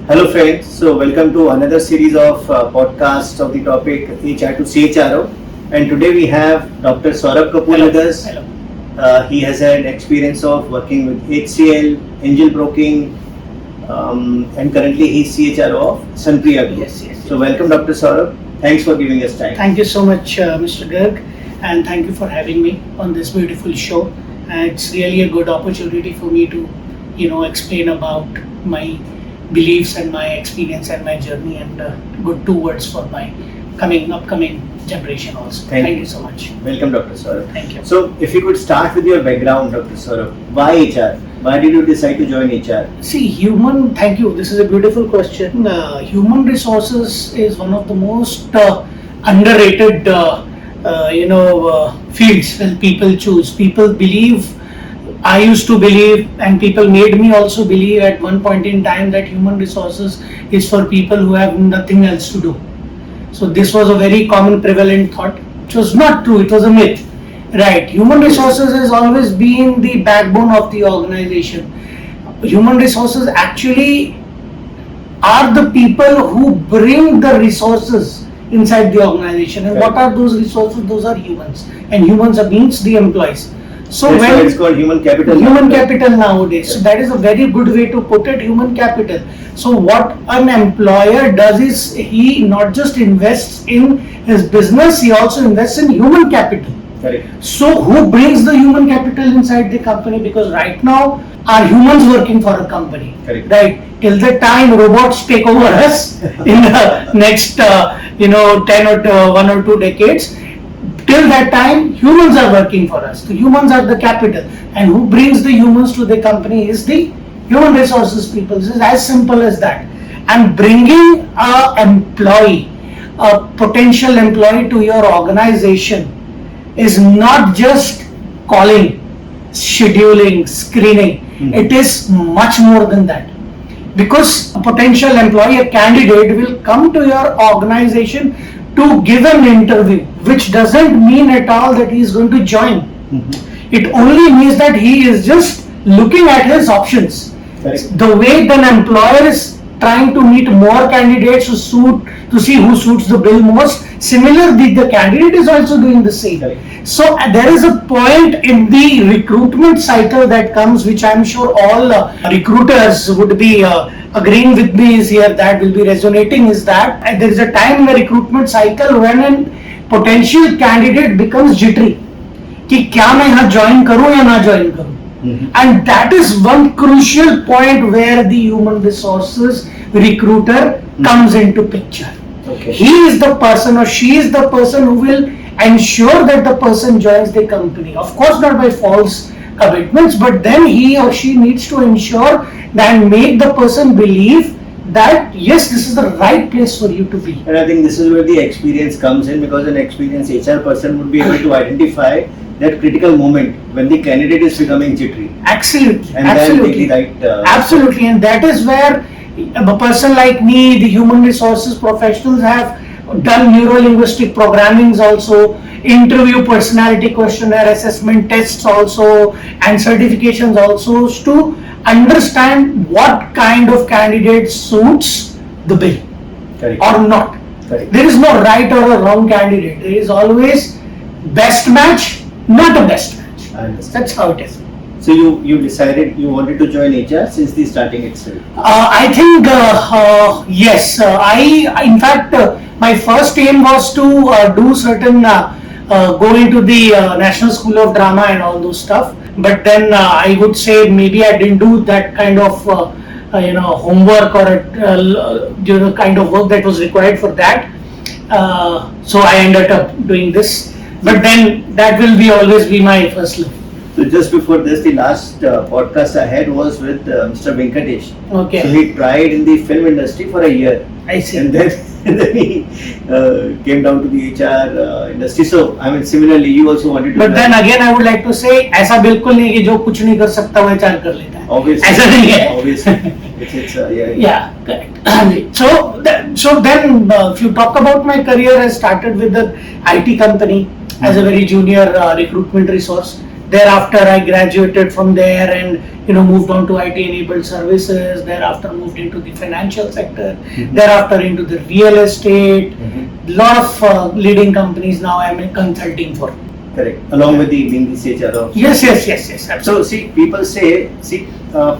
Hello friends, so welcome to another series of podcasts of the topic HR to CHRO, and today we have Dr. Ssaurabh Kapooor with us. Hello. He has had experience of working with HCL, Angel Broking, and currently he's CHRO of Sanpriya Group. Yes. So welcome Dr. Ssaurabh. Thanks for giving us time. Thank you so much, Mr. Garg, and thank you for having me on this beautiful show. And it's really a good opportunity for me to, explain about my beliefs and my experience and my journey, and good two words for my upcoming generation also. Thank you so much. Welcome Dr. Ssaurabh. Thank you. So if you could start with your background, Dr. Ssaurabh, why HR? Why did you decide to join HR? See, thank you. This is a beautiful question. Human resources is one of the most underrated, fields that people choose. People believe, I used to believe, and people made me also believe at one point in time that human resources is for people who have nothing else to do. So this was a very common prevalent thought, which was not true. It was a myth. Right, human resources has always been the backbone of the organization. Human resources actually are the people who bring the resources inside the organization. And what are those resources? Those are humans, and humans means the employees. So That's why it's called human capital. Human capital nowadays. So that is a very good way to put it, human capital. So what an employer does is he not just invests in his business, he also invests in human capital. Correct. So who brings the human capital inside the company? Because right now are humans working for a company. Correct. Right? Till the time robots take over us in the next 10 or 1 or 2 decades, till that time humans are working for us. The humans are the capital, and who brings the humans to the company is the human resources people. This is as simple as that. And bringing a potential employee to your organization is not just calling, scheduling, screening. It is much more than that. Because a potential employee, a candidate will come to your organization to give an interview, which doesn't mean at all that he is going to join. It only means that he is just looking at his options. Correct. The way an employer is trying to meet more candidates to see who suits the bill most, similarly the candidate is also doing the same. Correct. So there is a point in the recruitment cycle that comes, which I am sure all recruiters would be agreeing with me is here, that will be resonating, is that there is a time in the recruitment cycle when a potential candidate becomes jittery कि क्या मैं यहाँ join करूँ या ना join करूँ. And that is one crucial point where the human resources recruiter comes into picture. Okay. He is the person or she is the person who will ensure that the person joins the company. Of course, not by false commitments, but then he or she needs to ensure that make the person believe that yes, this is the right place for you to be. And I think this is where the experience comes in, because an experienced HR person would be able to identify that critical moment when the candidate is becoming jittery. Absolutely. And then take the right. Absolutely, and that is where a person like me, the human resources professionals, have done neuro-linguistic programmings also, interview personality questionnaire assessment tests also, and certifications also, to understand what kind of candidate suits the bill. Correct. Or not. Correct. There is no right or a wrong candidate. There is always best match, not a best match. I understand. That's how it is. So you decided you wanted to join HR since the starting itself. I think yes. In fact, my first aim was to do certain go into the National School of Drama and all those stuff. But then I would say maybe I didn't do that kind of homework or kind of work that was required for that. So I ended up doing this. But then that will always be my first love. So just before this, the last podcast I had was with Mr. Viekas. Okay. So he tried in the film industry for a year. I see. And then he came down to the HR industry. So I mean, similarly, you also wanted to. But then again, I would like to say, ऐसा बिल्कुल नहीं कि जो कुछ नहीं कर सकता वो HR कर लेता है. Obviously. ऐसा नहीं है. Obviously. Yeah. Yeah, correct. So then, if you talk about my career, I started with the IT company as a very junior recruitment resource. Thereafter, I graduated from there and moved on to IT-enabled services. Thereafter, moved into the financial sector. Thereafter, into the real estate. Lot of leading companies now I'm consulting for. Correct. Along with being the CHRO. Yes. Absolutely. So see, people say,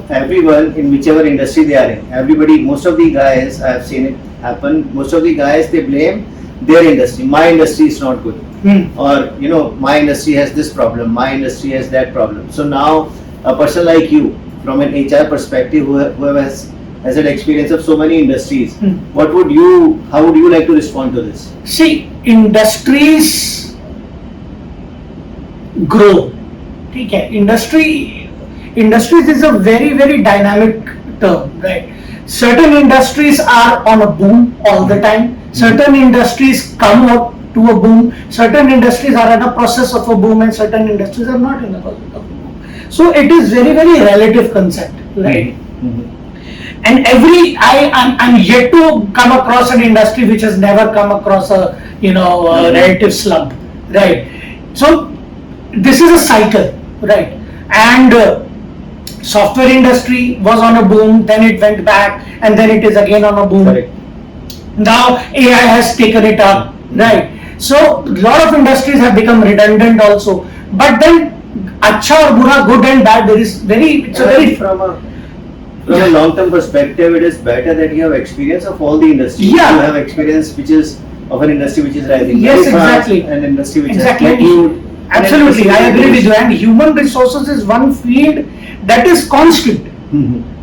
everyone in whichever industry they are in, everybody, most of the guys, I have seen it happen. Most of the guys, they blame their industry. My industry is not good. Or my industry has this problem, my industry has that problem. So now a person like you, from an HR perspective, who has had experience of so many industries, how would you like to respond to this? See, industries grow. Okay. Industries is a very, very dynamic term, right? Certain industries are on a boom all the time. Certain industries come out to a boom. Certain industries are in a process of a boom, and certain industries are not in a process of a boom. So it is very, very relative concept, right? And I'm yet to come across an industry which has never come across a relative slump, right? So this is a cycle, right? And software industry was on a boom, then it went back, and then it is again on a boom. Correct. Now AI has taken it up, right? So a lot of industries have become redundant also. But then, acha or bura, good and bad, From a long-term perspective, it is better that you have experience of all the industries. Yeah. You have experience which is of an industry which is rising. Yes, very fast, exactly. An industry which Exactly. has plateaued. Absolutely, I agree with you. And human resources is one field that is constant,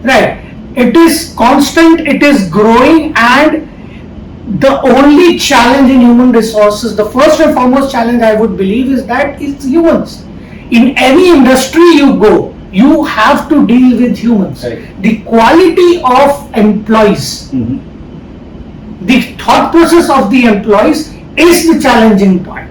right? It is constant, it is growing, and the only challenge in human resources, the first and foremost challenge I would believe is that it's humans. In any industry you go, you have to deal with humans. Right. The quality of employees, the thought process of the employees is the challenging part.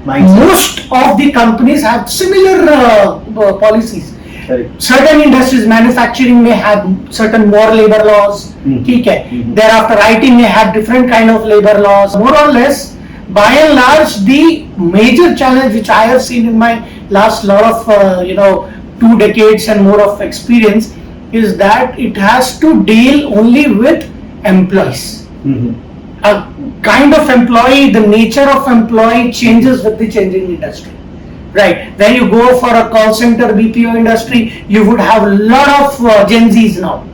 Most of the companies have similar policies. Correct. Certain industries, manufacturing may have certain more labor laws. Thereafter, IT may have different kind of labor laws. More or less, by and large, the major challenge which I have seen in my last lot of 2 decades and more of experience is that it has to deal only with employees. A kind of employee, the nature of employee changes with the changing industry. Right. When you go for a call center BPO industry, you would have a lot of Gen Zs now.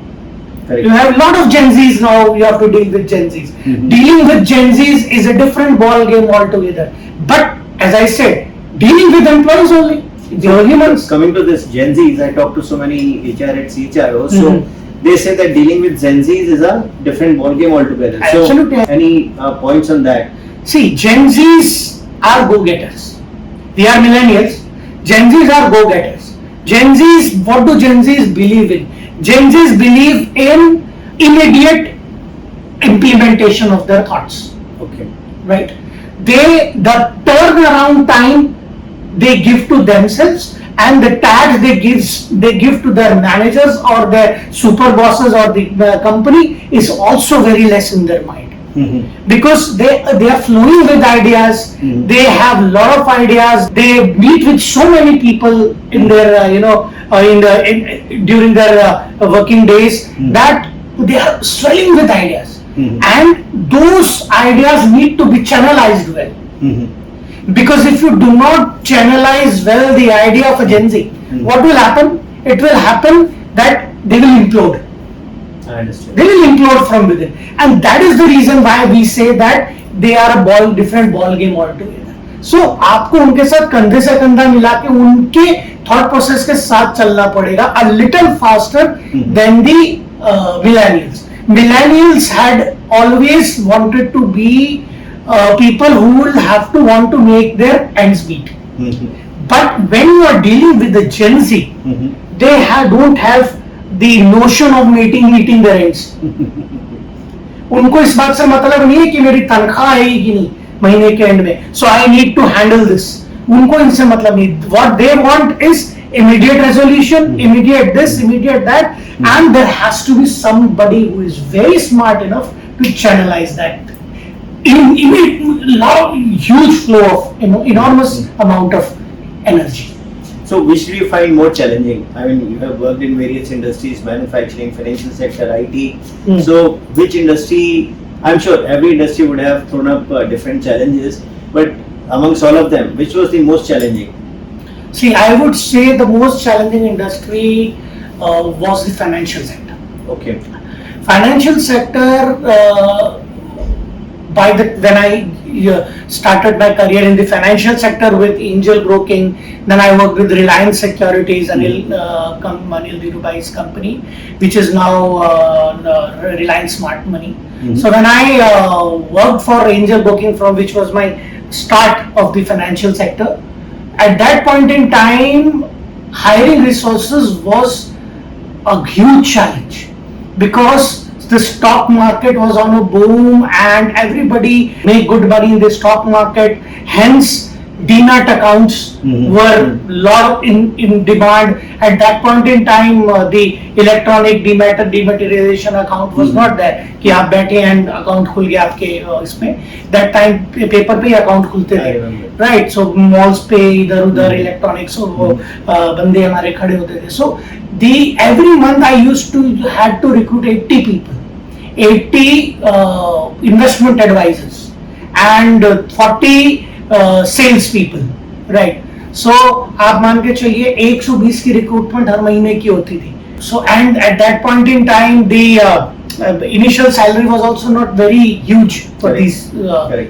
Correct. You have a lot of Gen Zs now, you have to deal with Gen Zs. Dealing with Gen Zs is a different ball game altogether. But as I said, dealing with employees only, they are humans. Coming to this Gen Zs, I talked to so many HR and CHROs, so they say that dealing with Gen Zs is a different ball game altogether. Absolutely. So, any points on that? See, Gen Zs are go-getters. They are millennials. Gen Zs are go-getters. Gen Zs, what do Gen Zs believe in? Gen Zs believe in immediate implementation of their thoughts. Okay. Right? The turnaround time they give to themselves, and the tags they give to their managers or their super bosses or the company is also very less in their mind. Because they are flowing with ideas. They have a lot of ideas. They meet with so many people in their during their working days that they are swelling with ideas, and those ideas need to be channelized well. Because if you do not channelize well the idea of a Gen Z, what will happen? It will happen that they will implode. I understand. They will implode from within, and that is the reason why we say that they are a different ball game altogether. So आपको उनके साथ कंधे से कंधा मिला के उनके thought process के साथ चलना पड़ेगा a little faster than the millennials. Millennials had always wanted to be people who will have to want to make their ends meet. But when you are dealing with the Gen Z, they don't have the notion of meeting their ends. उनको इस बात से मतलब नहीं है कि मेरी तनख्वाह आएगी कि नहीं महीने के एंड में, so I need to handle this. उनको इनसे मतलब नहीं. What they want is immediate resolution, immediate this, immediate that, and there has to be somebody who is very smart enough to channelize that. Huge flow of enormous amount of energy. So which do you find more challenging? I mean, you have worked in various industries, manufacturing, financial sector, IT. So which industry, I'm sure every industry would have thrown up different challenges, but amongst all of them, which was the most challenging? See, I would say the most challenging industry was the financial sector. Okay. Financial sector, when I started my career in the financial sector with angel broking, then I worked with Reliance Securities, Anil Dhirubhai's company, which is now Reliance Smart Money. So when I worked for angel broking, from which was my start of the financial sector, at that point in time, hiring resources was a huge challenge, because the stock market was on a boom and everybody made good money in the stock market. Hence, demat accounts were lot in demand. At that point in time, the electronic dematerialization account was not there. कि आप बैठे and account खुल गया आपके इसमें. That time paper पे ही account खुलते थे, right? So malls पे इधर उधर electronic, so बंदे हमारे खड़े होते थे. So every month I used to had to recruit 80 people, 80 investment advisors and 40 sales people, right? So आप मान के चलिए 120 की रिक्रूटमेंट हर महीने की होती थी. So and at that point in time the initial salary was also not very huge for these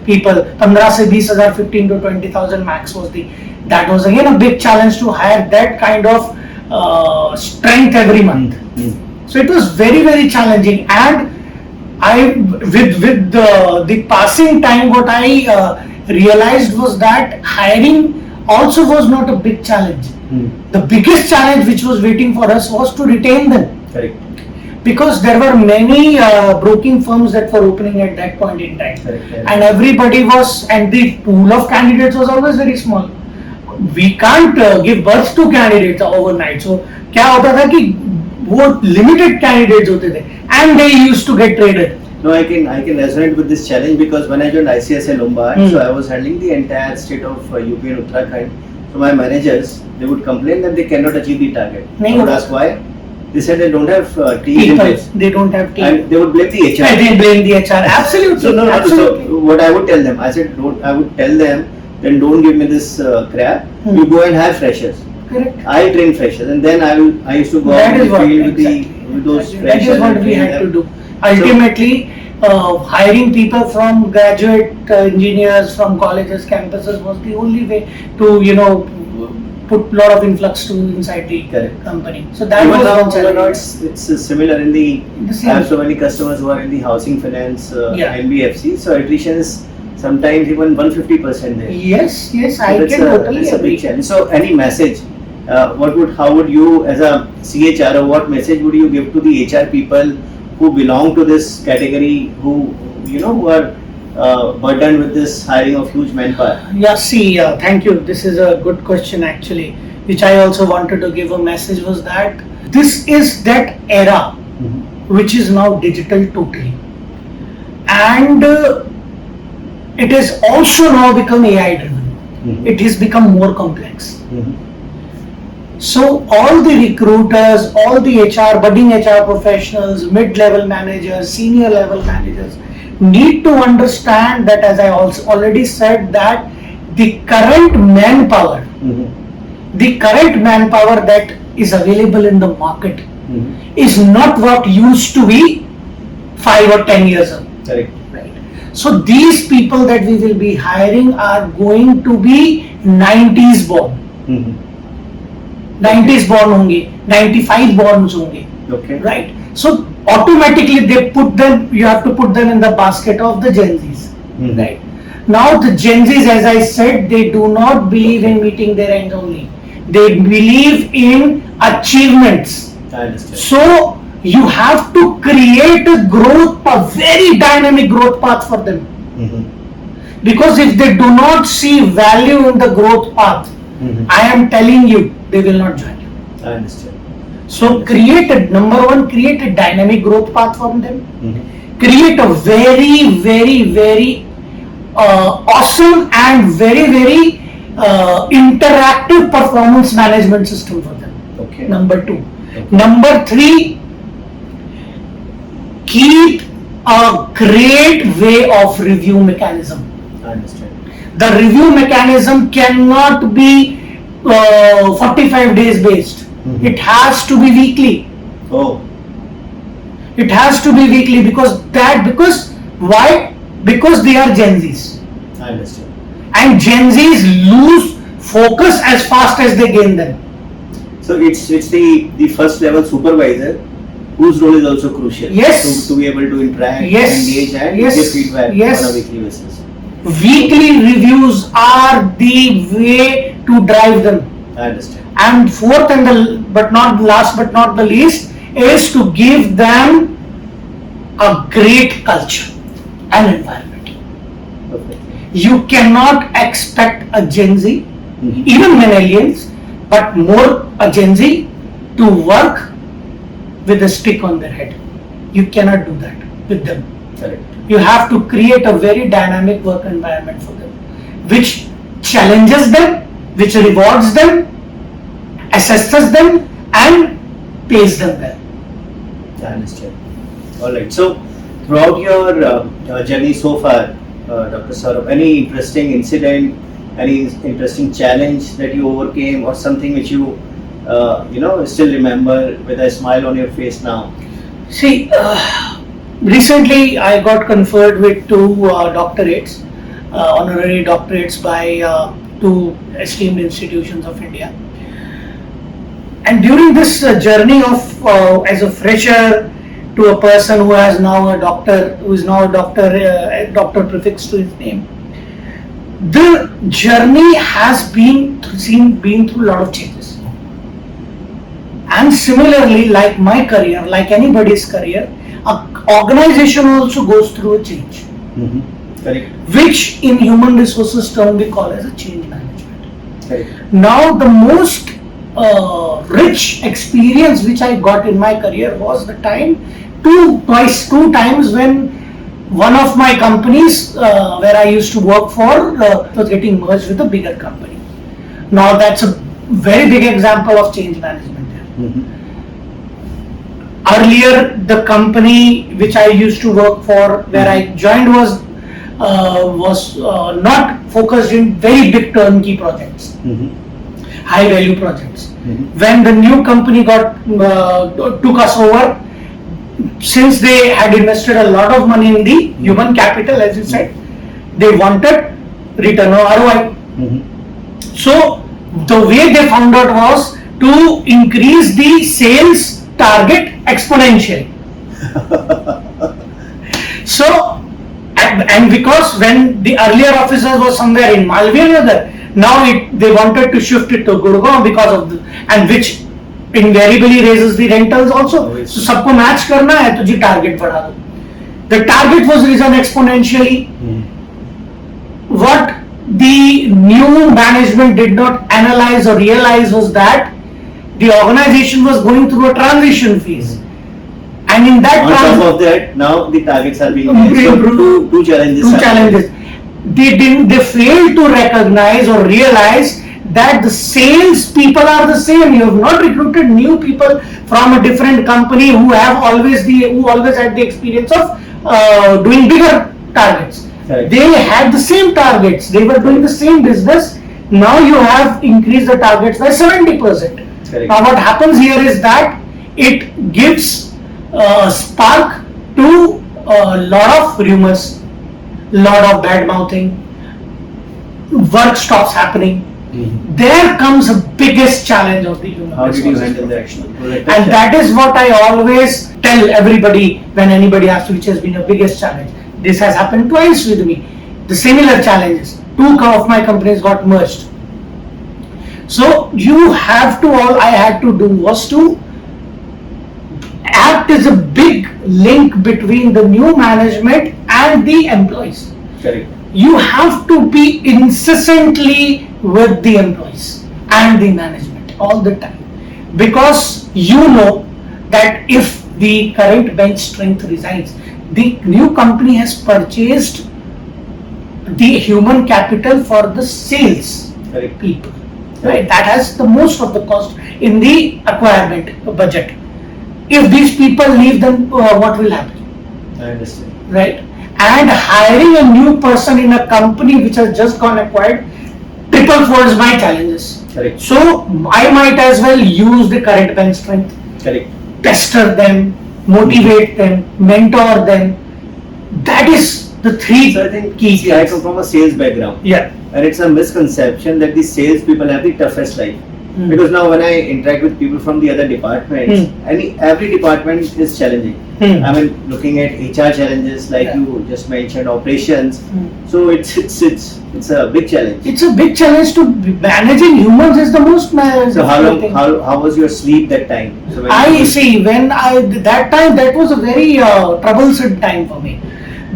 people. 15 से 20,000, 15 to 20,000 max was that was again a big challenge to hire that kind of strength every month. So it was very, very challenging, and with the passing time, what I realized was that hiring also was not a big challenge. The biggest challenge which was waiting for us was to retain them. Correct. Because there were many broking firms that were opening at that point in time. Correct. And everybody was, and the pool of candidates was always very small. We can't give birth to candidates overnight. So क्या होता था कि वो limited candidates होते थे, and they used to get traded. No, I can resonate with this challenge, because when I joined ICICI Lombard, so I was handling the entire state of UP and Uttarakhand. So my managers, they would complain that they cannot achieve the target. I would ask why. They said they don't have teams in place. They don't have team. And they would blame the HR. They blame the HR. Absolutely. So what I would tell them, I would tell them, then don't give me this crap. You go and have freshers. Correct. I train freshers, and then I used to go out in the field with those freshers. That is what we had to do. Ultimately, hiring people from graduate engineers from colleges, campuses was the only way to put a lot of influx to inside the company. So that was it's similar in the I have so many customers who are in the housing finance, NBFC. So attrition is sometimes even 150% there. Yes, I can totally agree. So any message? How would you, as a CHRO, what message would you give to the HR people who belong to this category, who are burdened with this hiring of huge manpower? Thank you. This is a good question actually, which I also wanted to give a message, was that this is that era which is now digital totally, and it is also now become AI driven. It has become more complex. So all the recruiters, all the budding HR professionals, mid-level managers, senior level managers need to understand that, as I also already said, that the current manpower, that is available in the market is not what used to be 5 or 10 years ago. Correct. Right. So these people that we will be hiring are going to be 90s born. 90s born होंगे, 95 born होंगे. Okay. Right. So automatically you have to put them in the basket of the Gen Zs. Right. Now the Gen Zs, as I said, they do not believe in meeting their ends only. They believe in achievements. I understand. So you have to create a very dynamic growth path for them. Because if they do not see value in the growth path, I am telling you, they will not join you. I understand. So create a dynamic growth path for them. Create a very, very, very awesome and very, very interactive performance management system for them. Okay. Number 2. Okay. Number 3, keep a great way of review mechanism. I understand. The review mechanism cannot be 45 days based. Mhm. It has to be weekly. Oh. It has to be weekly because why? Because they are Gen Zs. I understand. And Gen Zs lose focus as fast as they gain them. So it's the first level supervisor whose role is also crucial. Yes. To be able to interact, Yes. engage, and Yes. give feedback Yes. on a weekly basis. Weekly reviews are the way to drive them. I understand. And fourth and but not the least is to give them a great culture and environment. Perfect. You cannot expect a Gen Z, Mhm. even millennials, but more a Gen Z to work with a stick on their head. You cannot do that with them. Correct. You have to create a very dynamic work environment for them, which challenges them, which rewards them, assesses them, and pays them well. I understand. All right. So, throughout your journey so far, Dr. Ssaurabh, any interesting incident, any interesting challenge that you overcame, or something which you still remember with a smile on your face now? See, recently I got conferred with 2 doctorates, honorary doctorates by 2 esteemed institutions of India. And during this journey of as a fresher to a person who has now a doctor, who is now a doctor prefix to his name, the journey has been through a lot of changes. And similarly, like my career, like anybody's career, an organization also goes through a change, Mm-hmm. Correct. which in human resources term we call as a change management. Correct. Now, the most rich experience which I got in my career was the time two times when one of my companies where I used to work for was getting merged with a bigger company. Now that's a very big example of change management. Mm-hmm. Earlier, the company which I used to work for, where I joined, was not focused in very big turnkey projects, Mm-hmm. high value projects. Mm-hmm. When the new company took us over, since they had invested a lot of money in the human capital, as you said, they wanted return on ROI. Mm-hmm. So the way they found out was to increase the sales target exponentially. So, and because when the earlier officers was somewhere in Malvi or other, now they wanted to shift it to Gurgaon because of and which invariably raises the rentals also. Oh, yes. So सबको match करना है तो जी target बढ़ा दो. The target was risen exponentially. Mm-hmm. What the new management did not analyze or realize was that the organization was going through a transition phase. And in that On top of that, now the targets are being met. So two challenges. Two challenges. They failed to recognize or realize that the sales people are the same. You have not recruited new people from a different company who always had the experience of doing bigger targets. Correct. They had the same targets. They were doing the same business. Now you have increased the targets by 70%. Correct. Now what happens here is that it gives spark to a lot of rumors, lot of bad mouthing, work stops happening. Mm-hmm. There comes the biggest challenge of the human How did you resources handle that? professional. And that is what I always tell everybody when anybody asks which has been the biggest challenge. This has happened twice with me. The similar challenges. 2 of my companies got merged. So you have to, all I had to do was to act as a big link between the new management and the employees. Correct. You have to be incessantly with the employees and the management all the time, because you know that if the current bench strength resigns, the new company has purchased the human capital for the sales. Correct. people. Right? That has the most of the cost in the acquirement budget. If these people leave, then what will happen? I understand. Right? And hiring a new person in a company which has just gone acquired triple folds my challenges. Correct. So I might as well use the current bench strength, Correct. pester them, motivate them, mentor them. That is the three So I think key see, I things. come from a sales background. Yeah. And it's a misconception that the sales people have the toughest life. Hmm. Because now when I interact with people from the other departments, every department is challenging. Hmm. I mean, looking at HR challenges like Yeah. you just mentioned, operations. Hmm. So it's a big challenge. It's a big challenge to be managing humans is the most So how long thing. how was your sleep that time? So when I you- see when I that time that was a very troublesome time for me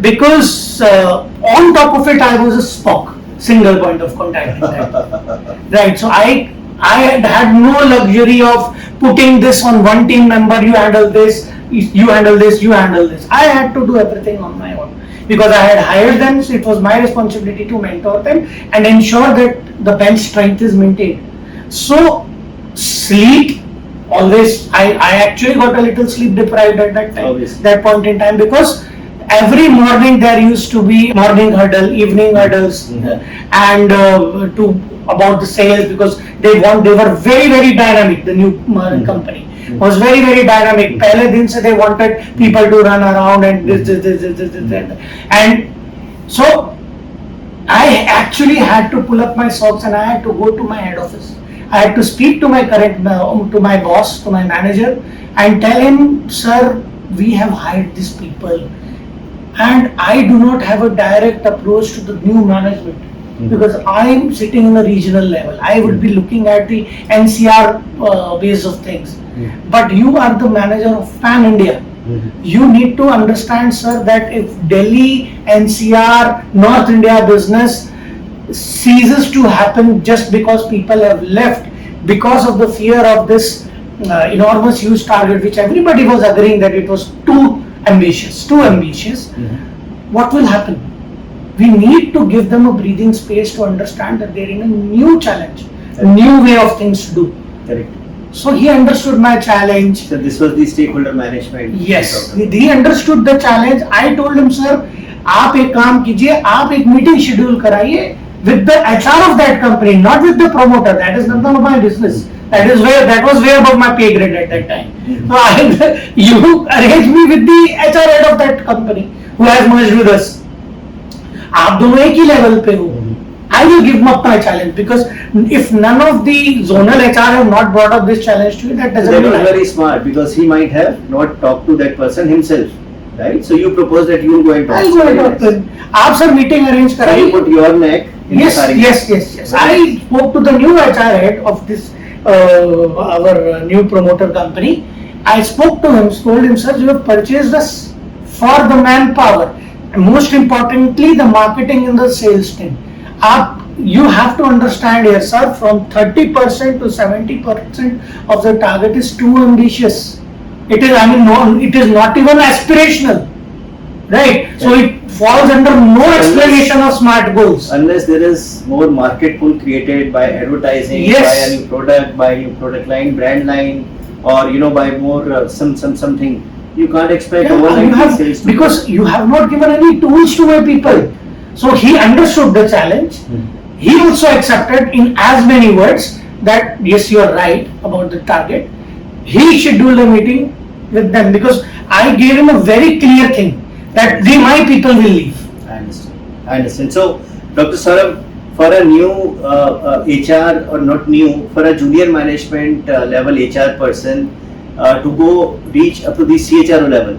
because on top of it I was a Spock, single point of contact in that. Right. So I had no luxury of putting this on one team member. You handle this. You handle this. You handle this. I had to do everything on my own because I had hired them. So it was my responsibility to mentor them and ensure that the bench strength is maintained. So sleep always. I actually got a little sleep deprived at that time. Obviously. That point in time because every morning there used to be morning hurdle, evening hurdles, and to about the sales because they were very dynamic. The new company was very dynamic. पहले दिन से they wanted people to run around and this. And so I actually had to pull up my socks and I had to go to my head office. I had to speak to my to my boss, to my manager, and tell him, sir, we have hired these people, and I do not have a direct approach to the new management because I am sitting in a regional level. I would be looking at the NCR ways of things, but you are the manager of Pan India. You need to understand, sir, that if Delhi, NCR, North India business ceases to happen just because people have left because of the fear of this enormous huge target, which everybody was agreeing that it was too ambitious, what will happen? We need to give them a breathing space to understand that they're in a new challenge, a new way of things to do. Correct. So he understood my challenge. So this was the stakeholder management. Yes, he understood the challenge. I told him, sir, आप एक काम कीजिए, आप एक meeting schedule कराइए with the HR of that company, not with the promoter. That is none of my business. That was way above my pay grade at that time. So you arrange me with the HR head of that company who has merged with us. आप दोनों एक ही level पे हो. I will give up my challenge because if none of the zonal HR have not brought up this challenge to you, that doesn't That mean was very smart because he might have not talked to that person himself, right? So you propose that you will go and talk. I'll go and talk to him. आप sir meeting arrange So you कराइए. put your neck in Yes, the firing. yes. I spoke to the new HR head of this our new promoter company. I spoke to him, told him, sir, you have purchased us for the manpower. And most importantly, the marketing and the sales team. You have to understand here, sir, from 30% to 70% of the target is too ambitious. It is, it is not even aspirational, right? So it falls under no explanation of SMART goals. Unless there is more market pull created by advertising, Yes. by a new product, by new product line, brand line, or by more something. You can't expect Yeah, overnight you have, sales to because you have not given any tools to my people. So he understood the challenge. He also accepted in as many words that yes, you are right about the target. He scheduled a meeting with them because I gave him a very clear thing that my people will leave. I understand. So, Dr. Ssaurabh, for a new HR or not new, for a junior management level HR person to go reach up to the CHRO level,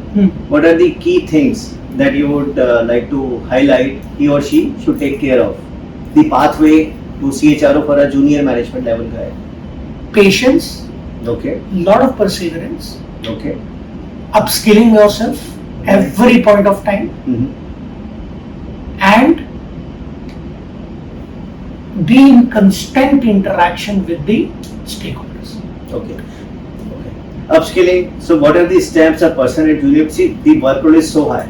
what are the key things that you would like to highlight he or she should take care of? The pathway to CHRO for a junior management level guy. Patience, Okay. lot of perseverance, Okay. upskilling yourself every point of time, and be in constant interaction with the stakeholders. Okay. Upskilling. So, what are the steps a person at junior? See, the workload is so high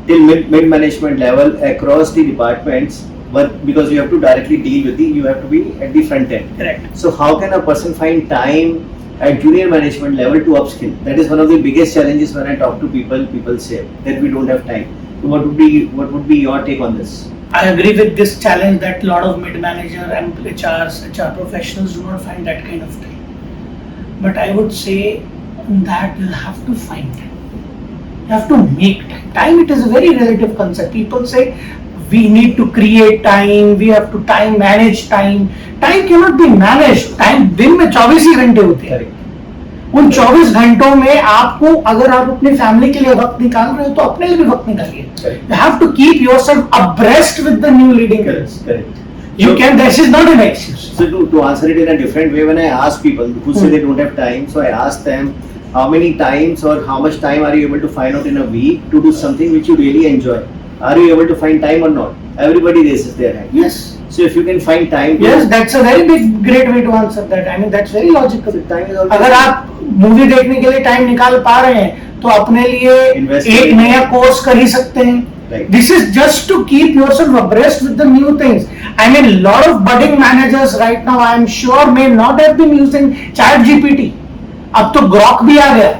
till mid management level across the departments. but because you have to directly deal with you have to be at the front end. Correct. So how can a person find time at junior management level to upskill? That is one of the biggest challenges when I talk to people. People say that we don't have time. So what would be your take on this? I agree with this challenge that a lot of mid-manager and HR professionals do not find that kind of time. But I would say that you have to find time. You have to make time. Time, it is a very relative concept. People say we need to create time, we have to manage time. Time cannot be managed. Time दिन में 24 ही घंटे होते हैं. उन 24 घंटों में आपको, अगर आप अपनी फैमिली के लिए वक्त निकाल रहे हो तो अपने लिए भी वक्त निकालिए. You have to keep yourself abreast with the new leading. Correct. You can. This is not an excuse. So to answer it in a different way, when I ask people who say they don't have time, so I ask them, how many times or how much time are you able to find out in a week to do something which you really enjoy? Are you able to find time or not? Everybody raises their hand. Yes. So if you can find time. Yes, that's a very great way to answer that. I mean, that's very logical. So time is always. अगर आप movie देखने के लिए time निकाल पा रहे हैं तो अपने लिए एक नया कोर्स कर ही सकते हैं. This is just to keep yourself abreast with the new things. I mean, a lot of budding managers right now, I am sure, may not have been using ChatGPT. अब तो ग्रॉक भी आ गया.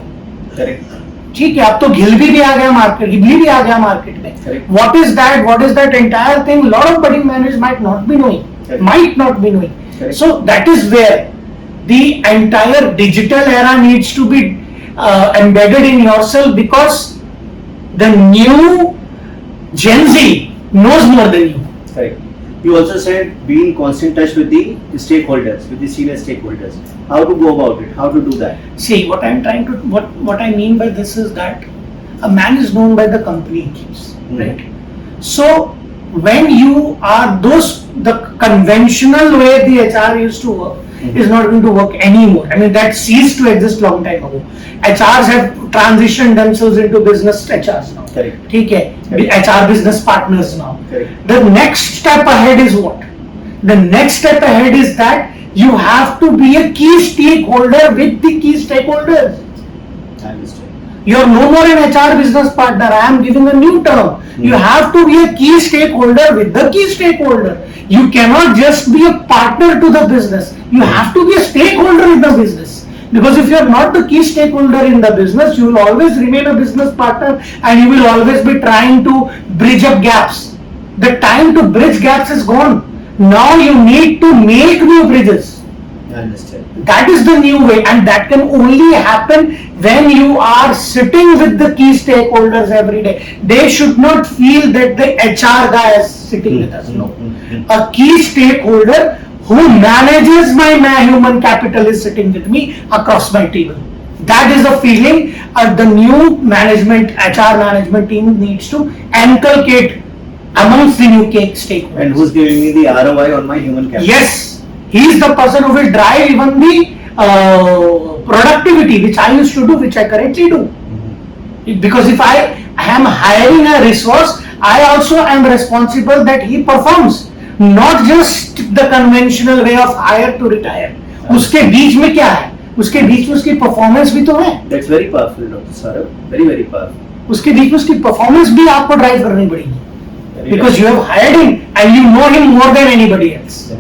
Correct. ठीक है, अब तो घिलबी भी आ गया मार्केट, घिलबी भी आ गया मार्केट में. What is that entire thing? Lot of budding managers might not be knowing. Correct. So that is where the entire digital era needs to be embedded in yourself, because the new Gen Z knows more than you. Correct. You also said be in constant touch with the stakeholders, with the senior stakeholders. How to go about it? How to do that? See, what I mean by this is that a man is known by the company he keeps, right? So when you are the conventional way the HR used to work is not going to work anymore. I mean, that ceased to exist long time ago. HRs have transitioned themselves into business HRs now. Correct. ठीक है, HR business partners now. Correct. The next step ahead is what? The next step ahead is that you have to be a key stakeholder with the key stakeholders. I understand. You are no more an HR business partner. I am giving a new term. You have to be a key stakeholder with the key stakeholder. You cannot just be a partner to the business. You have to be a stakeholder in the business. Because if you are not the key stakeholder in the business, you will always remain a business partner and you will always be trying to bridge up gaps. The time to bridge gaps is gone. Now you need to make new bridges. I understand. That is the new way, and that can only happen when you are sitting with the key stakeholders every day. They should not feel that the HR guy is sitting with us. No. A key stakeholder who manages my human capital is sitting with me across my table. That is the feeling the new HR management team needs to inculcate amongst the new stakeholders. And who's giving me the ROI on my human capital? Yes. He is the person who will drive even the productivity, which I used to do, which I currently do. Because if I am hiring a resource, I also am responsible that he performs, not just the conventional way of hire to retire. उसके बीच में क्या है? उसके बीच में उसकी performance भी तो है. That's very powerful, Dr. Ssaurabh. Very, very powerful. उसके बीच में उसकी performance भी आपको drive करनी पड़ेगी. Because you have hired him and you know him more than anybody else.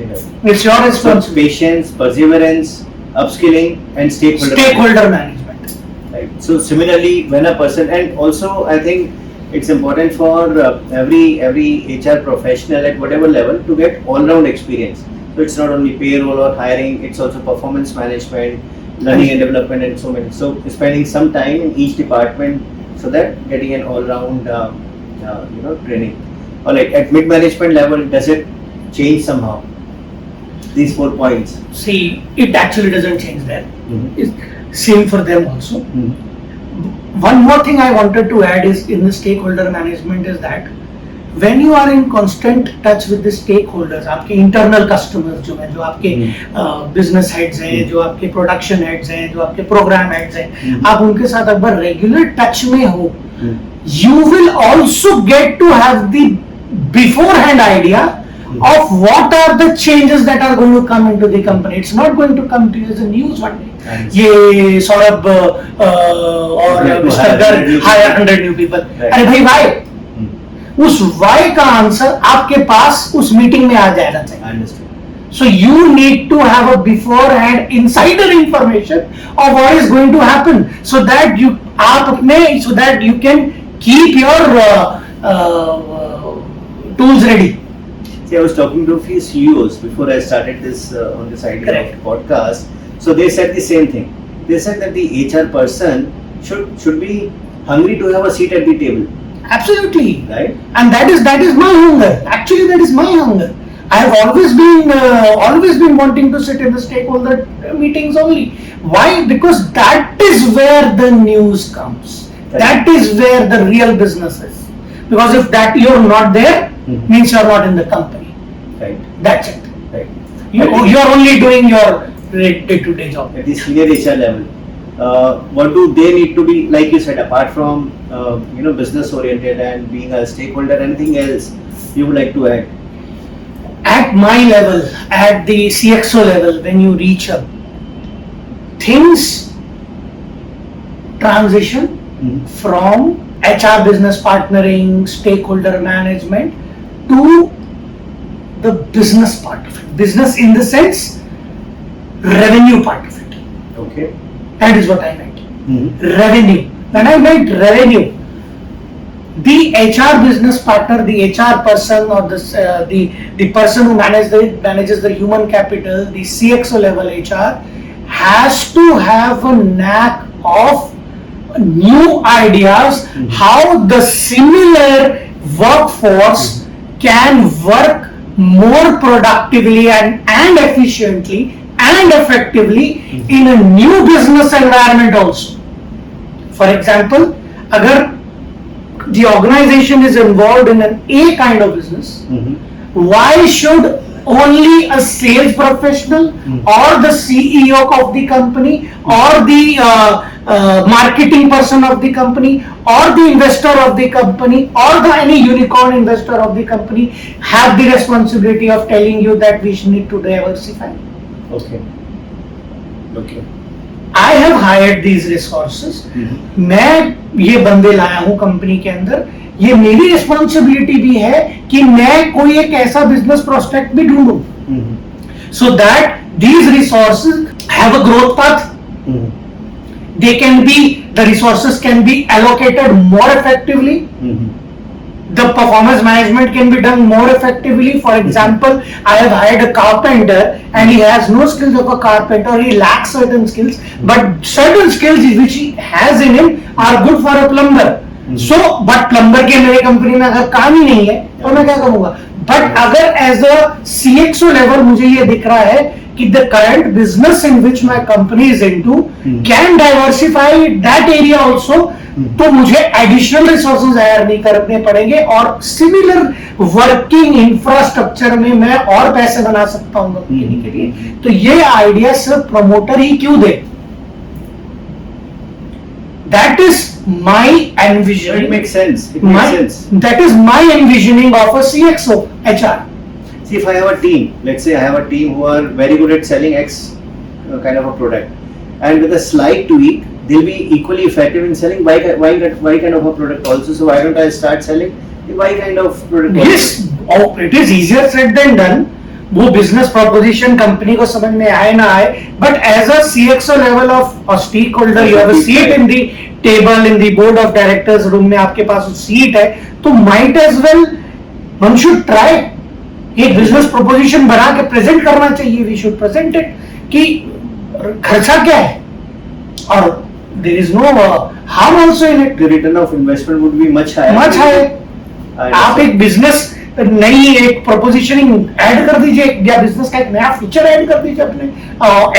It's your responsibility. So patience, perseverance, upskilling, and stakeholder management. Right. So similarly, when a person, and also I think it's important for every HR professional at whatever level to get all-round experience. So it's not only payroll or hiring; it's also performance management, learning and development, and so many. So spending some time in each department so that getting an all-round training. Or like at mid-management level, does it change somehow? These 4 points. See, it actually doesn't change that. It's same for them also. One more thing I wanted to add is in the stakeholder management is that when you are in constant touch with the stakeholders, आपके internal customers जो हैं, जो आपके business heads हैं, जो आपके production heads हैं, जो आपके program heads हैं, आप उनके साथ अगर regular touch में हो, you will also get to have the beforehand idea of what are the changes that are going to come into the company. It's not going to come to you as a news one day. ये Ssaurabh or Mr. Garg hire 100 new people. अरे भाई why? उस why का answer आपके पास उस meeting में आ जाना चाहिए. Understood. So you need to have a beforehand insider information of what is going to happen, so that so that you can keep your tools ready. See, I was talking to a few CEOs before I started this on this idea Correct. of podcast. So they said the same thing. They said that the HR person should be hungry to have a seat at the table, Absolutely. right? And that is my hunger. Actually, that is my hunger. I have always been wanting to sit in the stakeholder meetings only. Why? Because that is where the news comes. Right. That is where the real business is. Because if that you're not there, means you're not in the company. Right. That's it. Right. You're only doing your day-to-day job. At the senior HR level, what do they need to be, like you said, apart from business oriented and being a stakeholder, anything else you would like to add? At my level, at the CXO level, when you reach up, things transition from HR business partnering, stakeholder management to the business part of it. Business in the sense, revenue part of it. Okay. That is what I meant. Revenue. When I meant revenue, the HR business partner, the HR person, or the person who manages the human capital, the CXO level HR, has to have a knack of new ideas how the similar workforce can work more productively and efficiently and effectively in a new business environment also. For example, agar the organization is involved in an A kind of business, why should only a sales professional or the CEO of the company or the marketing person of the company or the investor of the company or any unicorn investor of the company have the responsibility of telling you that we need to diversify? Okay. I have hired these resources. मैं ये बंदे लाया हूँ company के अंदर. ये मेरी responsibility भी है कि मैं कोई एक ऐसा बिजनेस प्रोस्पेक्ट भी ढूंढूं, so that these resources have a growth path. The resources can be allocated more effectively. The performance management can be done more effectively. For example, I have hired a carpenter and he has no skills of a carpenter, he lacks certain skills, but certain skills which he has in him are good for a plumber. So, but plumber के मेरे company में अगर काम ही नहीं है तो मैं क्या करूँगा? But अगर as a CXO level मुझे ये दिख रहा है कि the current business in which my company is into can diversify that area also, तो मुझे एडिशनल रिसोर्सेज हायर नहीं करने पड़ेंगे और सिमिलर वर्किंग इंफ्रास्ट्रक्चर में मैं और पैसे बना सकता हूं कंपनी के लिए. तो ये आइडिया सिर्फ प्रमोटर ही क्यों दे? That is my envisioning. It makes sense. It makes sense. That is my envisioning of a CXO HR. See, if I have a team, let's say I have a team who are very good at selling X kind of a product, and with a slight tweak, they'll be equally effective in selling Y kind of a product also. So why don't I start selling the Y kind of product? Yes, it is easier said than done. वो business proposition company को समझ में आए ना आए, but as a CXO level of a stakeholder you have a seat in the table in the board of directors room में आपके पास सीट है, तो might as well one should try एक बिजनेस प्रोपोजिशन बना के present करना चाहिए. वी शुड प्रेजेंट इट कि खर्चा क्या है और there is no harm also in it. The return of investment would be much higher. Much higher. आप एक बिजनेस नई एक प्रोपोजिशनिंग ऐड कर दीजिए या बिजनेस का एक नया फीचर ऐड कर दीजिए अपने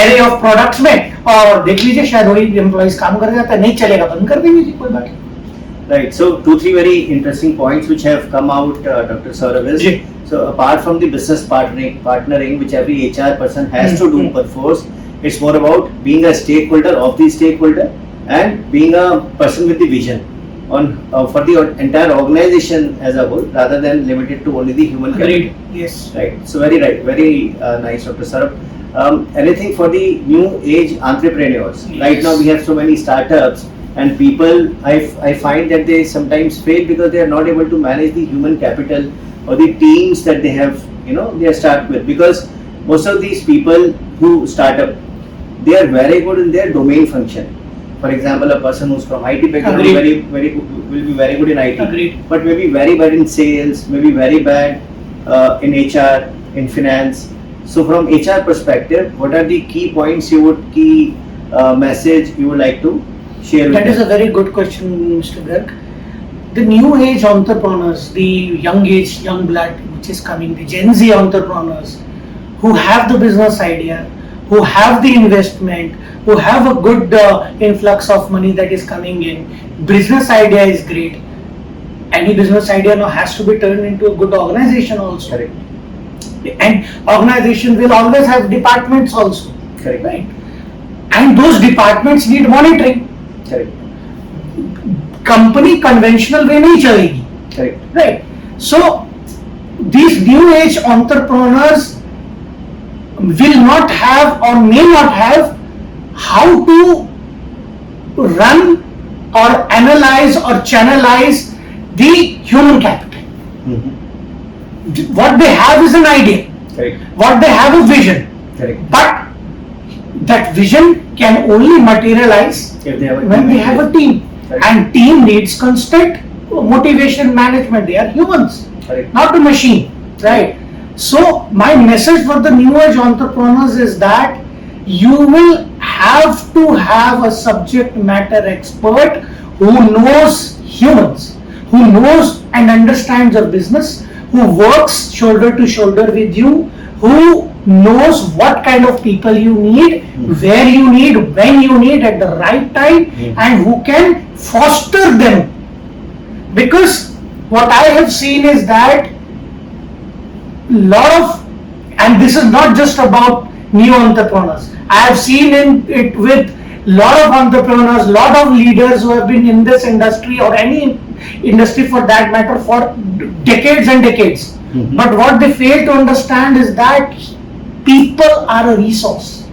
एरे ऑफ प्रोडक्ट्स में और देख लीजिए शायद वही एम्प्लॉइज काम कर जाता है. नहीं चलेगा बंद कर देंगे जी, कोई बात नहीं. Right. So 2-3 very interesting points which have come out, Dr. Ssaurabh, is so apart from the business partnering which every HR person has to do per force, it's more about being a stakeholder of the stakeholder and being a person with the vision on for the entire organization as a whole, rather than limited to only the human capital. Yes. Right. So very right. Very nice, Dr. Ssaurabh. Anything for the new age entrepreneurs? Yes. Right now we have so many startups and people, I find that they sometimes fail because they are not able to manage the human capital or the teams that they have, they start with. Because most of these people who start up, they are very good in their domain function. For example, a person who's from IT background will be very good in IT, Agreed. but maybe very bad in sales, maybe very bad in HR, in finance. So from HR perspective, what are the key points key message you would like to share with That is them? a very good question, Mr. Garg. The new age entrepreneurs, the young age, young blood which is coming, the Gen Z entrepreneurs who have the business idea, who have the investment, who have a good influx of money that is coming in. Business idea is great. Any business idea now has to be turned into a good organization also. Correct. And organization will always have departments also. Correct. Right? And those departments need monitoring. Correct. Company conventional way नहीं चलेगी. Correct. Right. So these new age entrepreneurs will not have or may not have how to run or analyze or channelize the human capital. Mm-hmm. What they have is an idea. Correct. What they have a vision. Correct. But that vision can only materialize If they have a when team. they have a team. Correct. And team needs constant motivation management. They are humans, Correct. not a machine, right? So my message for the new age entrepreneurs is that you will have to have a subject matter expert who knows humans, who knows and understands your business, who works shoulder to shoulder with you, who knows what kind of people you need, where you need, when you need, at the right time, and who can foster them. Because what I have seen is that lot of, and this is not just about new entrepreneurs, I have seen it with lot of entrepreneurs, lot of leaders who have been in this industry or any industry for that matter for decades and decades. Mm-hmm. But what they fail to understand is that people are a resource.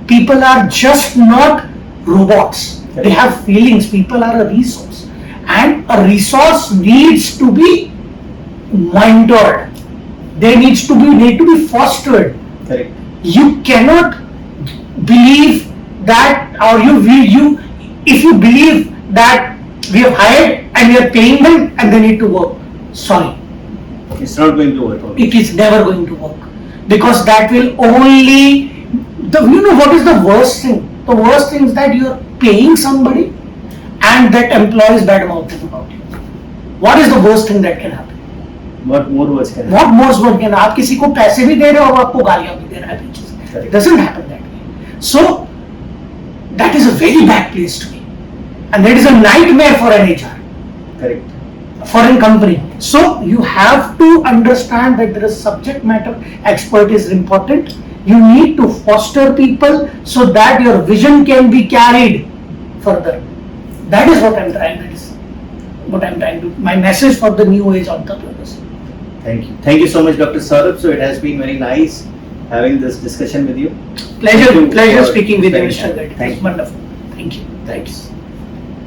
People are just not robots. They have feelings. People are a resource. And a resource needs to be mentored. They need to be fostered. Correct. You cannot believe that, or if you believe that we have hired and we are paying them and they need to work. Sorry. It's not going to work. It is never going to work. Because that will only, what is the worst thing? The worst thing is that you are paying somebody and that employee is bad mouthing about you. What is the worst thing that can happen? What more words can What more words can आप किसी को पैसे भी दे रहे हो और आपको गालियां भी दे रहा है पीछे से. It doesn't happen that way. So that is a very bad place to be, and that is a nightmare for an HR. Correct. For a company. So you have to understand that there is subject matter expert is important. You need to foster people so that your vision can be carried further. That is what I'm trying. That is what I'm trying to. My message for the new age entrepreneurs. Thank you. Thank you so much, Dr. Ssaurabh. So it has been very nice having this discussion with you. Pleasure Thank you speaking with you, for Mr. spending Gad. time. Thank you. Wonderful. Thank you. Thanks.